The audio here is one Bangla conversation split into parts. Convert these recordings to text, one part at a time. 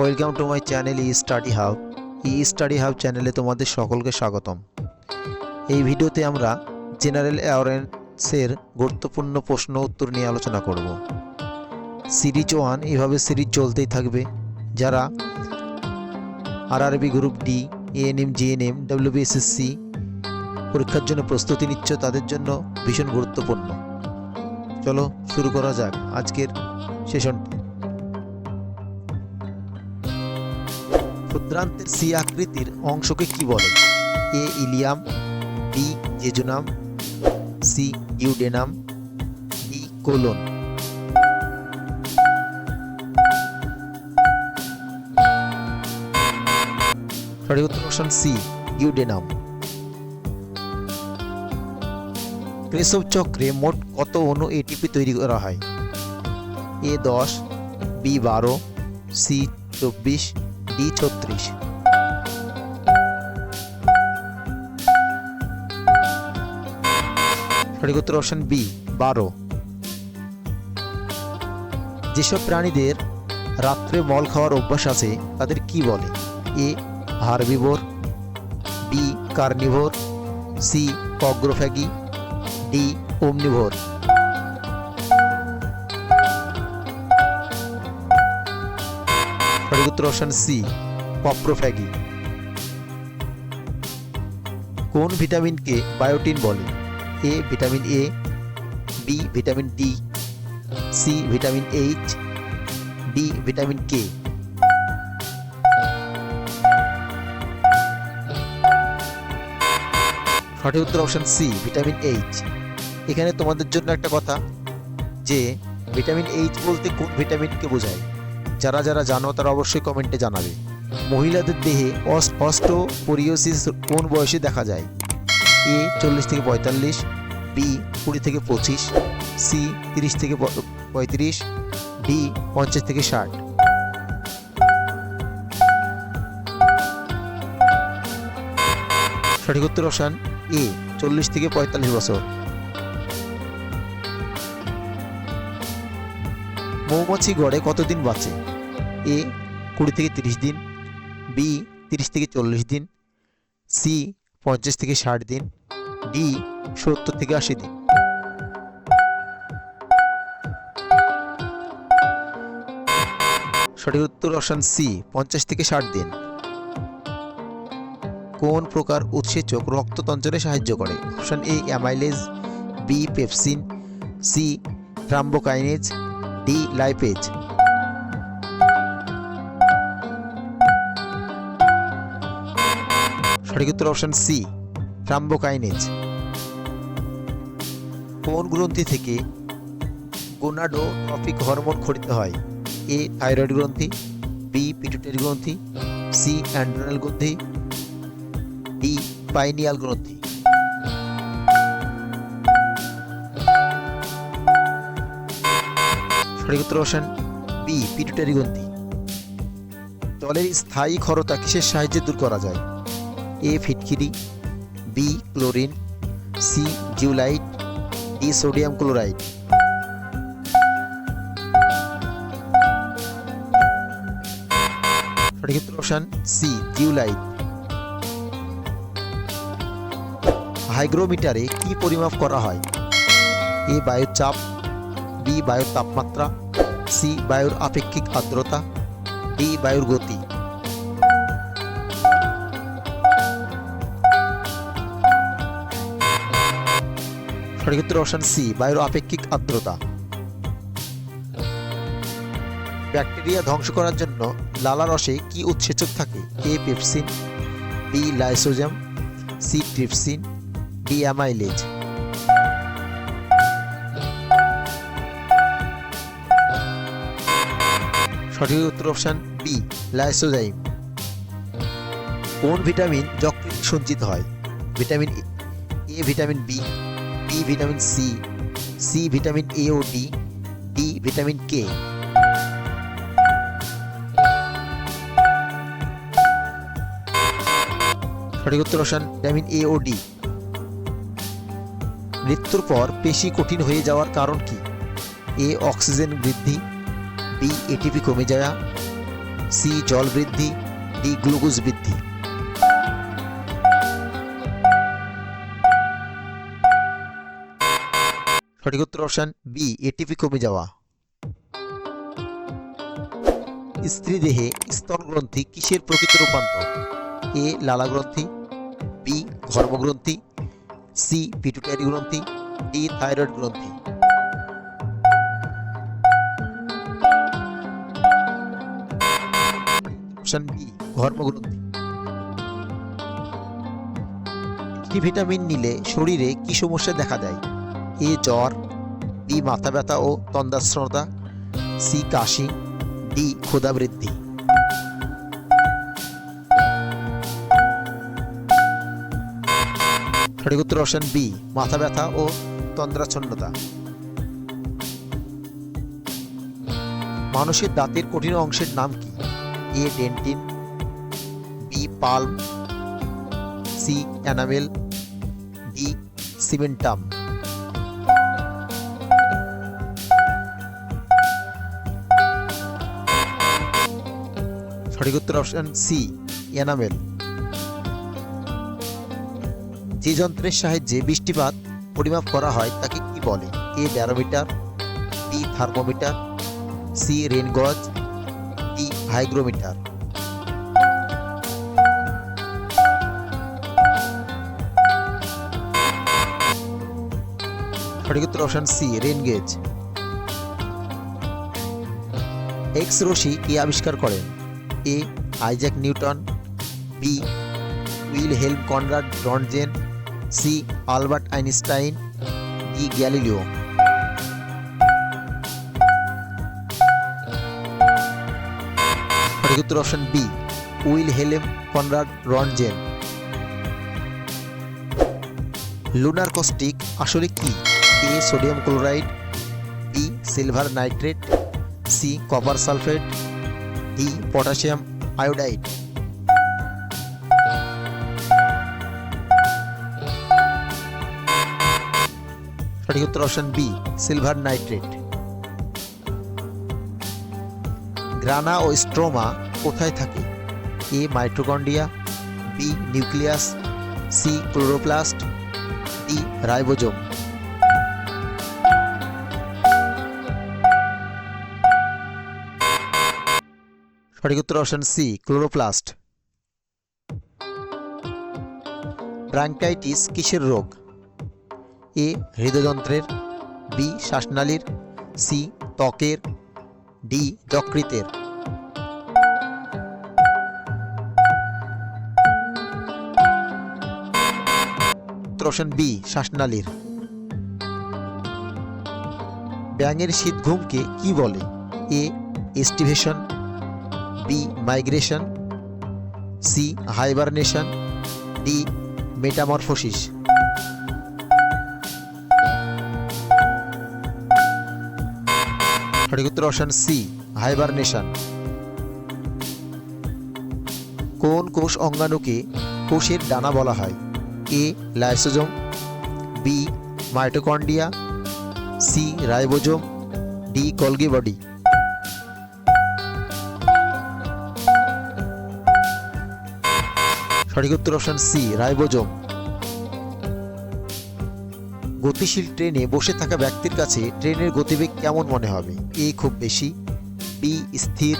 Welcome to my channel study hub. Study hub চ্যানেলে তোমাদের সকলকে স্বাগতম। এই ভিডিওতে আমরা জেনারেল অ্যাওয়ারনেসের গুরুত্বপূর্ণ প্রশ্ন উত্তর নিয়ে আলোচনা করব। সিরিজ 1 এভাবে সিরিজ চলতেই থাকবে। যারা RRB group D, ANM, GNM, WBSSC পরীক্ষার জন্য প্রস্তুতি নিচ্ছ তাদের জন্য ভীষণ গুরুত্বপূর্ণ। চলো শুরু করা যাক আজকের সেশনটি। ক্ষুদ্রান্তের সি আকৃতির অংশকে কি বলে? A ileum, B jejunum, C duodenum, D colon. সঠিক উত্তর অপশন সি ইউডেনাম। ক্রেসব চক্রে মোট কত অণু এটিপি তৈরি করা হয়? এ 10, বি 12, সি 24, ডি 36। সঠিক উত্তর অপশন বি 12। যেসব প্রাণীদের রাত্রে মল খাওয়ার অভ্যাস আছে তাদের কি বলে? A herbivore, B carnivore, C coprophagy, D omnivore. সঠিক উত্তর অপশন সি কপ্রোফ্যাগি। কোন ভিটামিনকে বায়োটিন বলে? A vitamin A, B vitamin D, C vitamin H, D vitamin K. সঠিক উত্তর অপশন সি ভিটামিন এইচ। এখানে তোমাদের জন্য একটা কথা, যে ভিটামিন এইচ বলতে কোন ভিটামিনকে বোঝায়? যারা যারা জানো তারা অবশ্যই কমেন্টে জানাবে। মহিলাদের দেহে অস্টোপরিওসিস কোন বয়সে দেখা যায়? এ 40 থেকে 45, বি 20 থেকে 25, সি 30 থেকে 35, ডি 50 থেকে 60। সঠিক উত্তর অপশন এ 40 থেকে 45 বছর। মৌমাছি গড়ে কতদিন বাঁচে? এ 20 থেকে 30 দিন, বি 30 থেকে 40 দিন, সি 50 থেকে 60 দিন, ডি 70 থেকে 80 দিন। সঠিক উত্তর অপশন সি 50 থেকে 60 দিন। কোন প্রকার উৎসেচক রক্ত তঞ্চনে সাহায্য করে? Option A amylase, B pepsin, C thrombokinase, D lipase. সঠিক উত্তর অপশন সি থ্রাম্বোকাইনেজ। কোন গ্রন্থি থেকে গোনাডোট্রপিক হরমোন খরিত হয়? এ থাইরয়েড গ্রন্থি, বি পিটুইটারি গ্রন্থি, সি অ্যাড্রেনাল গ্রন্থি, ডি পাইনিয়াল গ্রন্থি। সঠিক উত্তর অপশন বি পিটুইটারি গ্রন্থি। জলের স্থায়ী ক্ষারতা কিসের সাহায্যে দূর করা যায়? এ ফিটকিরি, B chlorine, C zeolite, D sodium chloride. সঠিক উত্তর অপশন সি জিওলাইট। হাইগ্রোমিটারে কি পরিমাপ করা হয়? এ বায়ুর চাপ, বি বায়ুর তাপমাত্রা, সি বায়ুর আপেক্ষিক আর্দ্রতা, ডি বায়ুর গতি। সঠিক উত্তর অপশন সি বায়ুর আপেক্ষিক আর্দ্রতা। ব্যাকটেরিয়া ধ্বংস করার জন্য লালা রসে কি উৎসেচক থাকে? A pepsin, B lysosome, C trypsin, D amylase. সঠিক উত্তর অপশন বি লাইসোজাইম। কোন ভিটামিন যকৃতে সঞ্চিত হয়? Vitamin A vitamin B, B vitamin C, C vitamin A ও ডি, ডি ভিটামিন কে। সঠিক উত্তর অপশন ভিটামিন এ ও ডি। মৃত্যুর পর পেশি কঠিন হয়ে যাওয়ার কারণ কি? এ অক্সিজেন বৃদ্ধি, বি এটিপি কমে যাওয়া, সি জল বৃদ্ধি, ডি গ্লুকোজ বৃদ্ধি। সঠিক উত্তর অপশন বি এটিপি কমে যাওয়া। স্ত্রী দেহে স্তন গ্রন্থি কিসের প্রকৃত রূপান্তর? এ লালা গ্রন্থি, বি ধর্মগ্রন্থি, সি পিটুইটারি গ্রন্থি, ডি থাইরয়েড গ্রন্থি। অপশন বি ধর্মগ্রন্থি। একটি ভিটামিন নিলে শরীরে কি সমস্যা দেখা দেয়? এ জ্বর, বি মাথা ব্যথা ও তন্দ্রাচ্ছন্নতা, সি কাশি, ডি ক্ষুধা বৃদ্ধি। সঠিক উত্তর অপশন বি মাথা ব্যথা ও তন্দ্রাচ্ছন্নতা। মানুষের দাঁতের কঠিন অংশের নাম কি? A dentin, B pulp, C enamel, D cementum. সঠিক উত্তর অপশন সি এনামেল। যে যন্ত্রের সাহায্যে বৃষ্টিপাত পরিমাপ করা হয় তাকে কি বলে? A barometer, B thermometer, C rain gauge, D hygrometer. সঠিক উত্তর option C rain gauge. X রশ্মি কে আবিষ্কার করেন? A Isaac Newton, B Wilhelm Conrad Roentgen, C Albert Einstein, D Galileo. সঠিক উত্তর option B Wilhelm Conrad Roentgen. Lunar caustic আসলে কি? A sodium chloride, B silver nitrate, C copper sulphate, D potassium iodide. সঠিক উত্তর option B silver nitrate. Grana ও স্ট্রোমা কোথায় থাকে? এ mitochondria, B nucleus, C chloroplast, D ribosome. সঠিক উত্তর অপশন সি ক্লোরোপ্লাস্ট। ব্রঙ্কাইটিস কিসের রোগ? এ হৃদযন্ত্রের, বি শ্বাসনালীর, সি ত্বকের, ডি যকৃতের। অপশন বি শ্বাসনালীর। ব্যাঙের শীত ঘুমকে কি বলে? A aestivation, B migration, C hibernation, D metamorphosis. সঠিক উত্তর অপশন সি হাইবারনেশন। কোন কোষ অঙ্গাণুকে কোষের ডানা বলা হয়? A lysosome, B mitochondria, C ribosome, D Golgi body. সঠিক উত্তর অপশন সি রাইবোজোম। গতিশীল ট্রেনে বসে থাকা ব্যক্তির কাছে ট্রেনের গতিবেগ কেমন মনে হবে? এ খুব বেশি, বি স্থির,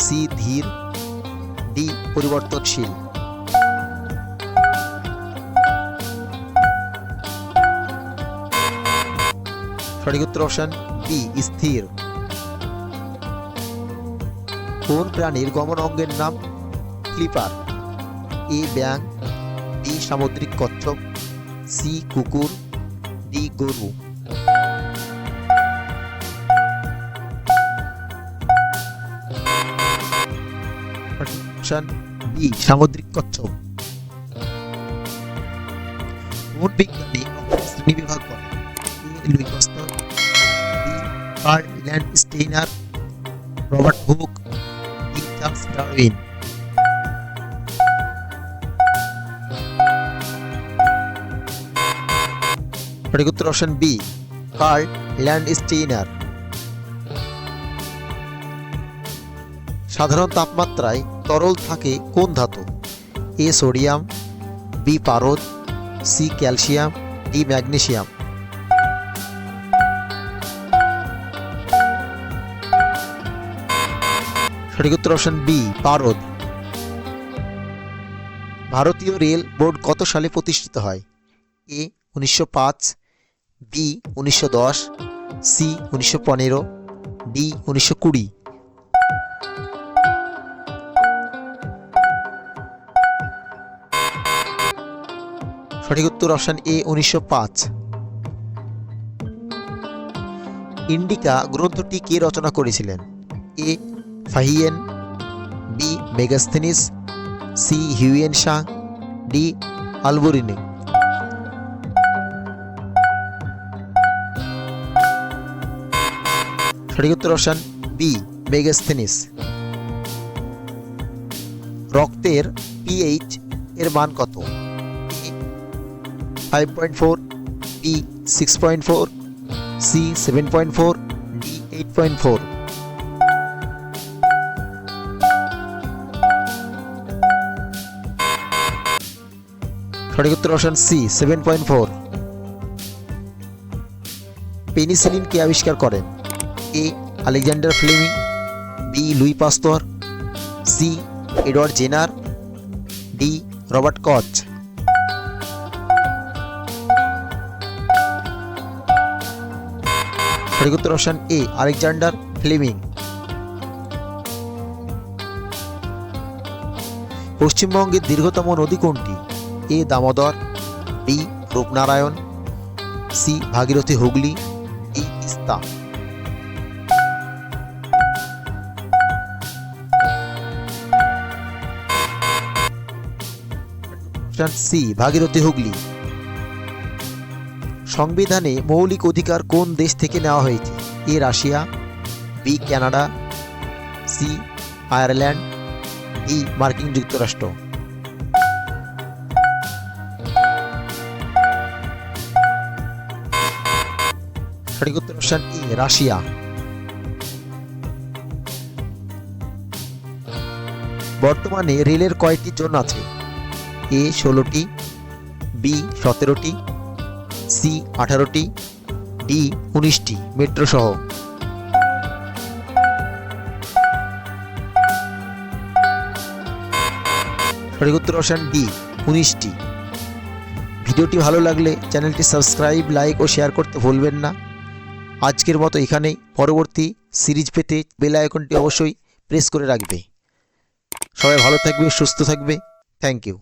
সি ধীর, ডি পরিবর্তনশীল। সঠিক উত্তর অপশন বি স্থির। কোন প্রাণীর গমন অঙ্গের নাম ক্লিপার? এ ব্যাঙ, বি সামুদ্রিক কচ্ছপ, সি কুকুর, ডি গরু। অপশন বি সামুদ্রিক কচ্ছপ। কোন বিজ্ঞানী শ্রেণীবিভাগ করেন? A Louis Pasteur, B Karl Landsteiner, Robert Hooke, D Charles Darwin. সঠিক উত্তর অপশন বি কার্ল ল্যান্ডস্টেইনার। সাধারণ তাপমাত্রায় তরল থাকে কোন ধাতু? এ সোডিয়াম, বি পারদ, সি ক্যালসিয়াম, ডি ম্যাগনেসিয়াম। সঠিক উত্তর অপশন বি পারদ। ভারতীয় রেল বোর্ড কত সালে প্রতিষ্ঠিত হয়? এ 1905, বি 1910, সি 1915, ডি 1920। সঠিক উত্তর অপশন এ 1905। ইন্ডিকা গ্রন্থটি কে রচনা করেছিলেন? A Fahien, B Megasthenes, C Hiuen Tsang, D Alberuni. সঠিক উত্তর অপশন বি মেগাস্থেনিস। রক্তের পিএইচ এর মান কত? 5.4, বি 6.4, সি 7.4, ডি 8.4। সঠিক উত্তর অপশন সি 7.4। পেনিসিলিন কে আবিষ্কার করেন? A Alexander Fleming, B Louis Pasteur, C Edward Jenner, D Robert Koch. সঠিক উত্তর অপশন এ আলেকজান্ডার ফ্লেমিং। পশ্চিমবঙ্গের দীর্ঘতম নদী কোনটি? A Damodar, B Rupnarayan, C Bhagirathi Hooghly, D Teesta. C Bhagirathi Hooghly. সংবিধানে মৌলিক অধিকার কোন দেশ থেকে নেওয়া হয়েছে? A Russia, B Canada, C Ireland, D মার্কিন যুক্তরাষ্ট্র। সঠিক উত্তর অপশন ই রাশিয়া। বর্তমানে রেলের কয়টি জোন আছে? এ 16টি, বি 17টি, সি 18টি, ডি 19টি মেট্রো সহ। সঠিক উত্তর অপশন ডি 19টি। ভিডিওটি ভালো লাগলে চ্যানেলটি সাবস্ক্রাইব, লাইক ও শেয়ার করতে ভুলবেন না। আজকের মতো এখানেই। পরবর্তী সিরিজ পেতে বেল আইকনটি অবশ্যই প্রেস করে রাখবে। সবাই ভালো থাকবে, সুস্থ থাকবে। Thank you.